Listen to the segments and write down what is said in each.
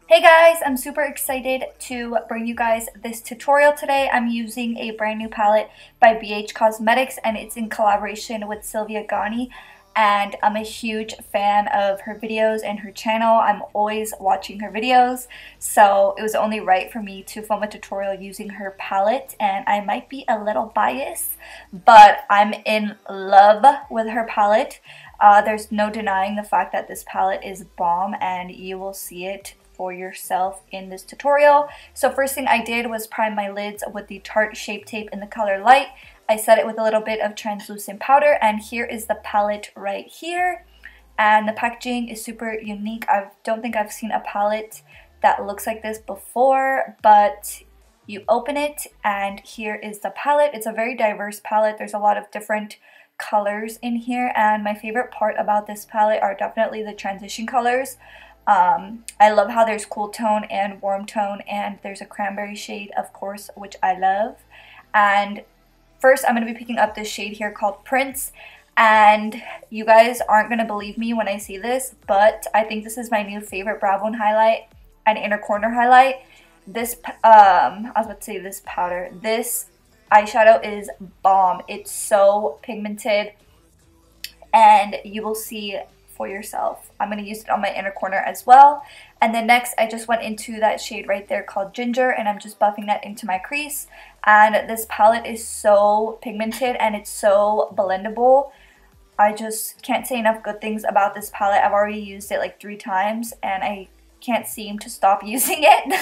Hey guys, I'm super excited to bring you guys this tutorial today. I'm using a brand new palette by BH Cosmetics and it's in collaboration with Sylvia Gani, and I'm a huge fan of her videos and her channel. I'm always watching her videos, so it was only right for me to film a tutorial using her palette, and I might be a little biased, but I'm in love with her palette. There's no denying the fact that this palette is bomb, and you will see it for yourself in this tutorial. So first thing I did was prime my lids with the Tarte Shape Tape in the color Light. I set it with a little bit of translucent powder, and here is the palette right here. And the packaging is super unique. I don't think I've seen a palette that looks like this before, but you open it and here is the palette. It's a very diverse palette. There's a lot of different colors in here, and my favorite part about this palette are definitely the transition colors. I love how there's cool tone and warm tone, and there's a cranberry shade, of course, which I love. And first I'm going to be picking up this shade here called Prince, and you guys aren't going to believe me when I say this, but I think this is my new favorite brow bone highlight and inner corner highlight. This, I was about to say this powder, this eyeshadow is bomb. It's so pigmented, and you will see for yourself. I'm going to use it on my inner corner as well. And then next I just went into that shade right there called Ginger, and I'm just buffing that into my crease. And this palette is so pigmented and it's so blendable. I just can't say enough good things about this palette. I've already used it like 3 times and I can't seem to stop using it.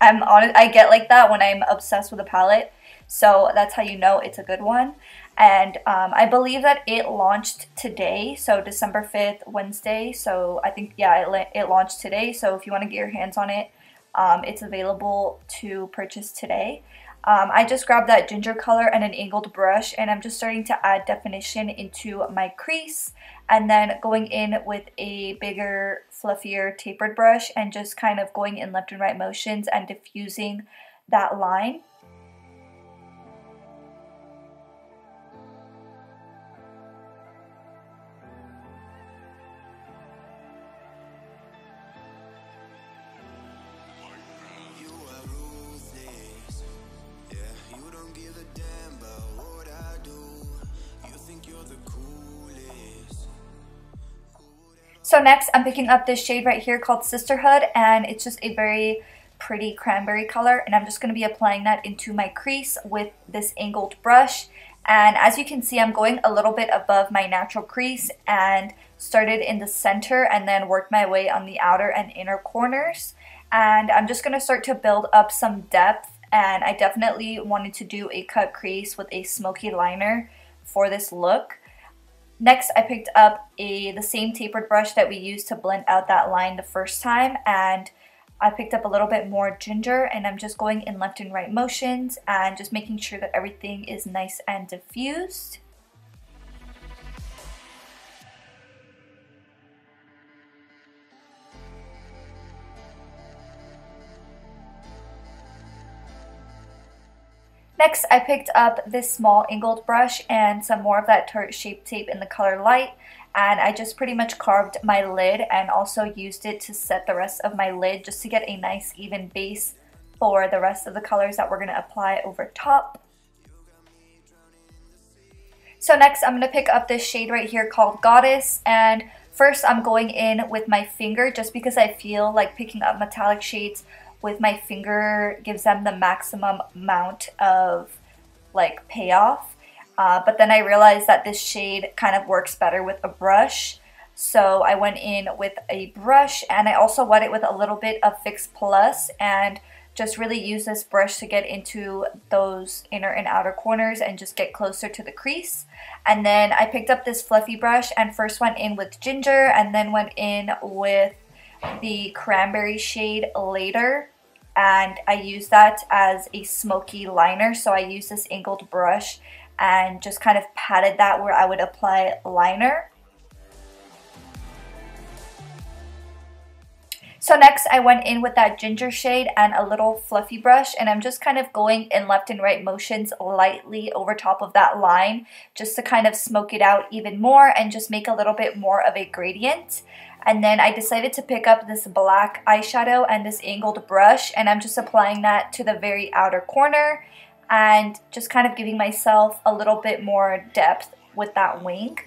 I'm honest, I get like that when I'm obsessed with a palette. So that's how you know it's a good one. And I believe that it launched today, so December 5th, Wednesday. So I think, yeah, it launched today. So if you want to get your hands on it, it's available to purchase today. I just grabbed that ginger color and an angled brush, and I'm just starting to add definition into my crease, and then going in with a bigger, fluffier, tapered brush and just kind of going in left and right motions and diffusing that line. So next I'm picking up this shade right here called Sisterhood, and it's just a very pretty cranberry color, and I'm just going to be applying that into my crease with this angled brush. And as you can see, I'm going a little bit above my natural crease and started in the center and then worked my way on the outer and inner corners. And I'm just going to start to build up some depth, and I definitely wanted to do a cut crease with a smoky liner for this look. Next, I picked up the same tapered brush that we used to blend out that line the first time, and I picked up a little bit more ginger, and I'm just going in left and right motions and just making sure that everything is nice and diffused. Next, I picked up this small angled brush and some more of that Tarte Shape Tape in the color Light, and I just pretty much carved my lid and also used it to set the rest of my lid just to get a nice even base for the rest of the colors that we're going to apply over top. So next I'm going to pick up this shade right here called Goddess, and first I'm going in with my finger just because I feel like picking up metallic shades with my finger gives them the maximum amount of like payoff. But then I realized that this shade kind of works better with a brush. So I went in with a brush, and I also wet it with a little bit of Fix Plus and just really use this brush to get into those inner and outer corners and just get closer to the crease. And then I picked up this fluffy brush and first went in with ginger and then went in with the cranberry shade later, and I used that as a smoky liner. So I used this angled brush and just kind of patted that where I would apply liner. So next I went in with that ginger shade and a little fluffy brush, and I'm just kind of going in left and right motions lightly over top of that line just to kind of smoke it out even more and just make a little bit more of a gradient. And then I decided to pick up this black eyeshadow and this angled brush, and I'm just applying that to the very outer corner and just kind of giving myself a little bit more depth with that wing.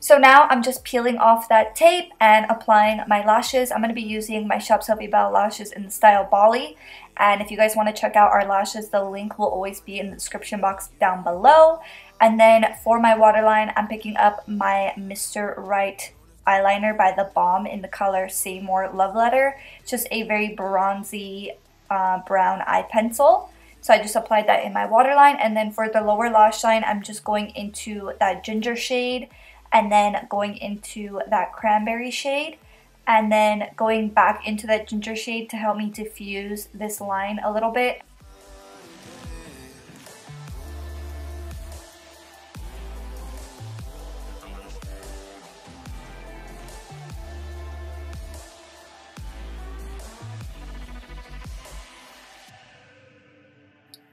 So now I'm just peeling off that tape and applying my lashes. I'm going to be using my Shop Sylvia Bell lashes in the style Bali. And if you guys want to check out our lashes, the link will always be in the description box down below. And then for my waterline, I'm picking up my Mr. Right eyeliner by the Balm in the color Seymour Loveletter. It's just a very bronzy brown eye pencil. So I just applied that in my waterline. And then for the lower lash line, I'm just going into that ginger shade and then going into that cranberry shade and then going back into that ginger shade to help me diffuse this line a little bit.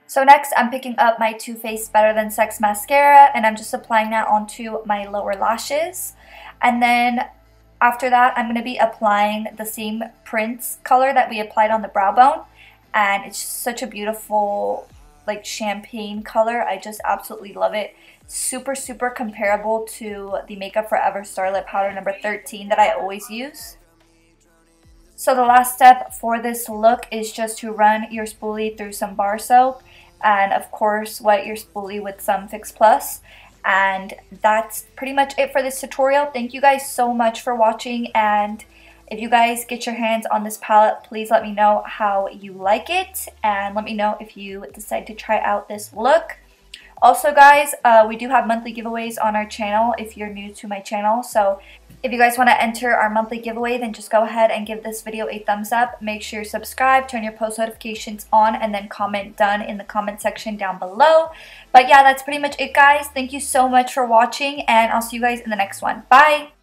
So next I'm picking up my Too Faced Better Than Sex mascara, and I'm just applying that onto my lower lashes. And then after that I'm going to be applying the same Prince color that we applied on the brow bone, and it's just such a beautiful like champagne color. I just absolutely love it. Super comparable to the Makeup Forever Starlit Powder number 13 that I always use. So the last step for this look is just to run your spoolie through some bar soap and of course wet your spoolie with some Fix Plus. And that's pretty much it for this tutorial. Thank you guys so much for watching, and if you guys get your hands on this palette, please let me know how you like it and let me know if you decide to try out this look. Also guys, we do have monthly giveaways on our channel if you're new to my channel. So if you guys want to enter our monthly giveaway, then just go ahead and give this video a thumbs up. Make sure you subscribe, turn your post notifications on, and then comment done in the comment section down below. But yeah, that's pretty much it guys. Thank you so much for watching, and I'll see you guys in the next one. Bye!